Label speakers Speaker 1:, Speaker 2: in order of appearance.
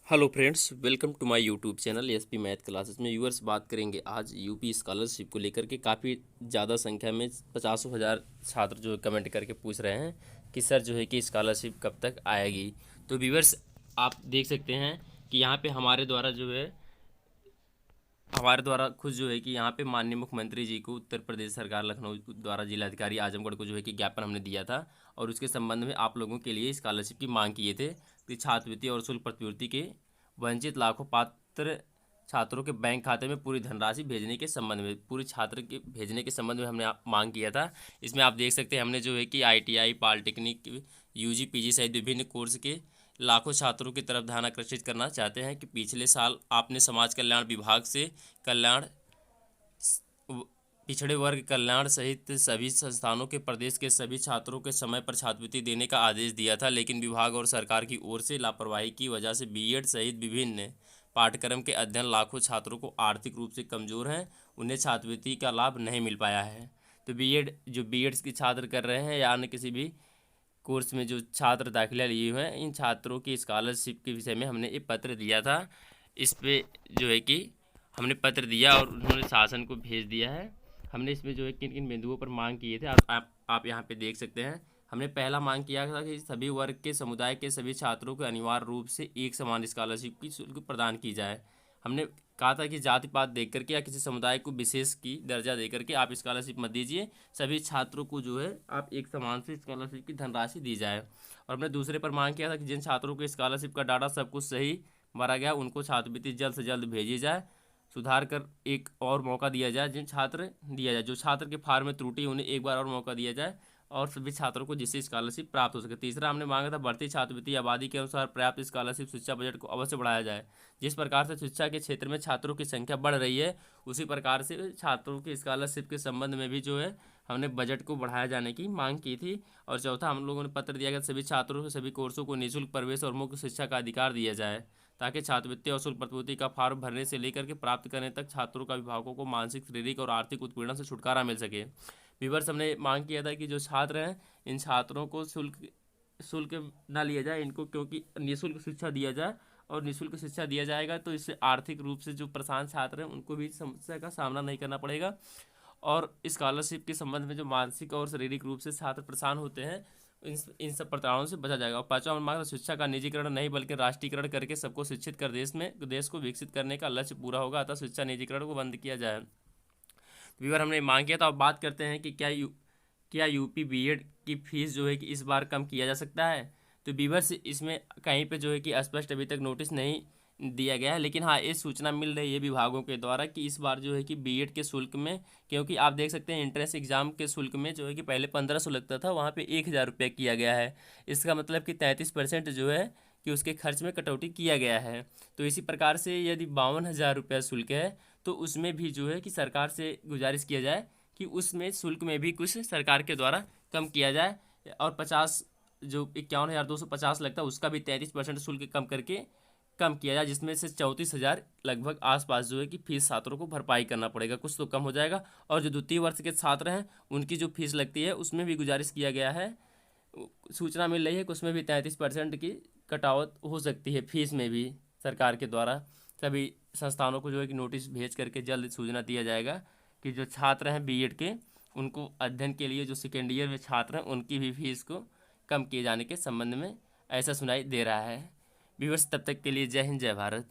Speaker 1: Hello friends, welcome to my YouTube channel SP math classes में। Viewers, बात करेंगे आज यूपी स्कॉलरशिप को लेकर के। काफ़ी ज़्यादा संख्या में 50,000 छात्र जो कमेंट करके पूछ रहे हैं कि सर जो है कि स्कॉलरशिप कब तक आएगी। तो व्यूअर्स, आप देख सकते हैं कि यहाँ पे हमारे द्वारा खुद जो है कि यहाँ पे माननीय मुख्यमंत्री जी को उत्तर प्रदेश सरकार लखनऊ द्वारा जिलाधिकारी आजमगढ़ को जो है कि ज्ञापन हमने दिया था और उसके संबंध में आप लोगों के लिए स्कॉलरशिप की मांग किए थे कि छात्रवृत्ति और शुल्क प्रतिपूर्ति के वंचित लाखों पात्र छात्रों के बैंक खाते में पूरी धनराशि भेजने के संबंध में, पूरी छात्र के भेजने के संबंध में हमने मांग किया था। इसमें आप देख सकते हैं हमने जो है कि आईटीआई, पॉलिटेक्निक, यूजी, पीजी सहित विभिन्न कोर्स के लाखों छात्रों की तरफ ध्यान आकर्षित करना चाहते हैं कि पिछले साल आपने समाज कल्याण विभाग से कल्याण पिछड़े वर्ग कल्याण सहित सभी संस्थानों के प्रदेश के सभी छात्रों के समय पर छात्रवृत्ति देने का आदेश दिया था, लेकिन विभाग और सरकार की ओर से लापरवाही की वजह से बीएड सहित विभिन्न पाठ्यक्रम के अध्ययन लाखों छात्रों को आर्थिक रूप से कमजोर हैं, उन्हें छात्रवृत्ति का लाभ नहीं मिल पाया है। तो बीएड की छात्र कर रहे हैं या अन्य किसी भी कोर्स में जो छात्र दाखिला लिए हुए हैं, इन छात्रों की स्कॉलरशिप के विषय में हमने एक पत्र दिया था। इस पे जो है कि हमने पत्र दिया और उन्होंने शासन को भेज दिया है। हमने इसमें जो है किन किन बिंदुओं पर मांग किए थे आप यहाँ पे देख सकते हैं। हमने पहला मांग किया था कि सभी वर्ग के समुदाय के सभी छात्रों को अनिवार्य रूप से एक समान स्कॉलरशिप की शुल्क प्रदान की जाए। हमने कहा था कि जाति पात देख करके या किसी समुदाय को विशेष की दर्जा दे करके आप स्कॉलरशिप मत दीजिए, सभी छात्रों को जो है आप एक समान से स्कॉलरशिप की धनराशि दी जाए। और हमने दूसरे पर मांग किया था कि जिन छात्रों को स्कॉलरशिप का डाटा सब कुछ सही भरा गया उनको छात्रवृत्ति जल्द से जल्द भेजी जाए, सुधार कर एक और मौका दिया जाए। जो छात्र के फार्म में त्रुटि उन्हें एक बार और मौका दिया जाए और सभी छात्रों को जिससे स्कॉलरशिप प्राप्त हो सके। तीसरा हमने मांगा था बढ़ती छात्रवृत्ति आबादी के अनुसार पर्याप्त स्कॉलरशिप शिक्षा बजट को अवश्य बढ़ाया जाए। जिस प्रकार से शिक्षा के क्षेत्र में छात्रों की संख्या बढ़ रही है, उसी प्रकार से छात्रों की स्कॉलरशिप के संबंध में भी जो है हमने बजट को बढ़ाया जाने की मांग की थी। और चौथा, हम लोगों ने पत्र दिया गया सभी छात्रों को सभी कोर्सों को निःशुल्क प्रवेश और मुक्त शिक्षा का अधिकार दिया जाए, ताकि छात्रवृत्ति और शुल्क प्रतिपूर्ति का फॉर्म भरने से लेकर के प्राप्त करने तक छात्रों का अभिभावकों को मानसिक, शारीरिक और आर्थिक उत्पीड़न से छुटकारा मिल सके। विवर्स, हमने मांग किया था कि जो छात्र हैं इन छात्रों को शुल्क शुल्क ना लिया जाए इनको, क्योंकि निःशुल्क शिक्षा दिया जाए और निःशुल्क शिक्षा दिया जाएगा तो इससे आर्थिक रूप से जो परेशान छात्र हैं उनको भी समस्या का सामना नहीं करना पड़ेगा और स्कॉलरशिप के संबंध में जो मानसिक और शारीरिक रूप से छात्र परेशान होते हैं इन सब प्रताड़नाओं से बचा जाएगा। और पांचवा मांग, शिक्षा का निजीकरण नहीं बल्कि राष्ट्रीयकरण करके सबको शिक्षित कर देश को विकसित करने का लक्ष्य पूरा होगा, अतः शिक्षा निजीकरण को बंद किया जाए। विवर हमने मांग किया था। अब बात करते हैं कि क्या यूपी बीएड की फीस जो है कि इस बार कम किया जा सकता है। तो बीवर्स, इसमें कहीं पे जो है कि स्पष्ट अभी तक नोटिस नहीं दिया गया है, लेकिन हाँ ये सूचना मिल रही है विभागों के द्वारा कि इस बार जो है कि बीएड के शुल्क में, क्योंकि आप देख सकते हैं एंट्रेंस एग्जाम के शुल्क में जो है कि पहले 1500 लगता था, वहाँ पे 1000 रुपया किया गया है। इसका मतलब कि 33% जो है कि उसके खर्च में कटौती किया गया है। तो इसी प्रकार से यदि 52,000 रुपया शुल्क है तो उसमें भी जो है कि सरकार से गुजारिश किया जाए कि उसमें शुल्क में भी कुछ सरकार के द्वारा कम किया जाए। और 50 जो 51,250 लगता है उसका भी 33% शुल्क कम किया जाए, जिसमें से 34,000 लगभग आसपास जो है कि फीस छात्रों को भरपाई करना पड़ेगा, कुछ तो कम हो जाएगा। और जो द्वितीय वर्ष के छात्र हैं उनकी जो फीस लगती है उसमें भी गुजारिश किया गया है, सूचना मिल रही है कि उसमें भी 33% की कटावत हो सकती है फीस में भी सरकार के द्वारा। सभी संस्थानों को जो है कि नोटिस भेज करके जल्द सूचना दिया जाएगा कि जो छात्र हैं बीएड के उनको अध्ययन के लिए, जो सेकेंड ईयर में छात्र हैं उनकी भी फीस को कम किए जाने के संबंध में ऐसा सुनाई दे रहा है। व्यूअर्स, तब तक के लिए जय हिंद, जय भारत।